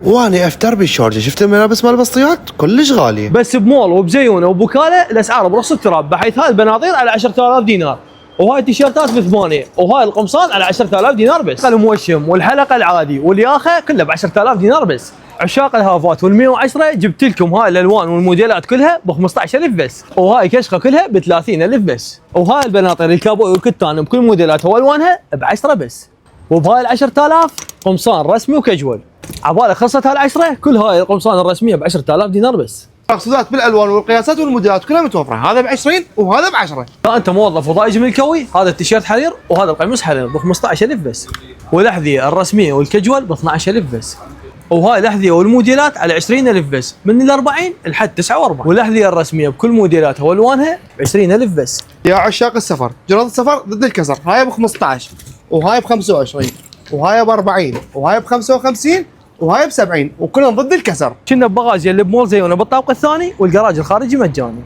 وانا افتر بالشارجه شفت الملابس مال البسطيات كلش غاليه. بس بمول وبزيونه وبوكاله الاسعار برص التراب، بحيث هاي البناطيل على 10000 دينار، وهاي التيشيرتات ب8، وهاي القمصان على 10000 دينار بس. الموشم والحلقه العادي والياخه كلها ب 10000 دينار بس. عشاق الهافات وال110 جبت لكم هاي الالوان والموديلات كلها ب 15000 بس، وهاي كشخه كلها ب 30000 بس، وهاي البناطيل الكابوي والكتان بكل موديلاتها والوانها ب 10 بس. وبهاي ال 10000 قمصان رسمي وكجوال. عبالك خلصت هاي ال10، كل هاي القمصان الرسميه ب 10000 دينار بس. مقصودات بالالوان والقياسات والموديلات كلها متوفره، هذا ب20 وهذا ب10. انت موظف وضايج من الكوي، هذا التيشيرت حرير وهذا القميص حرير ب 15000 بس، والاحذيه الرسميه والكجوال ب 12000 بس، وهاي الاحذيه والموديلات على 20000 بس، من ال 40 لحد 49، والاحذيه الرسميه بكل موديلاتها والوانها ب 20000 بس. يا عشاق السفر، جرات السفر ضد الكسر، هاي ب 15 وهاي ب 25 وهاي ب 40 وهاي ب 55 وهاي ب 70، وكلهم ضد الكسر. كنا ببغاز اللي بمول زيونه بالطابق الثاني، والجراج الخارجي مجاني.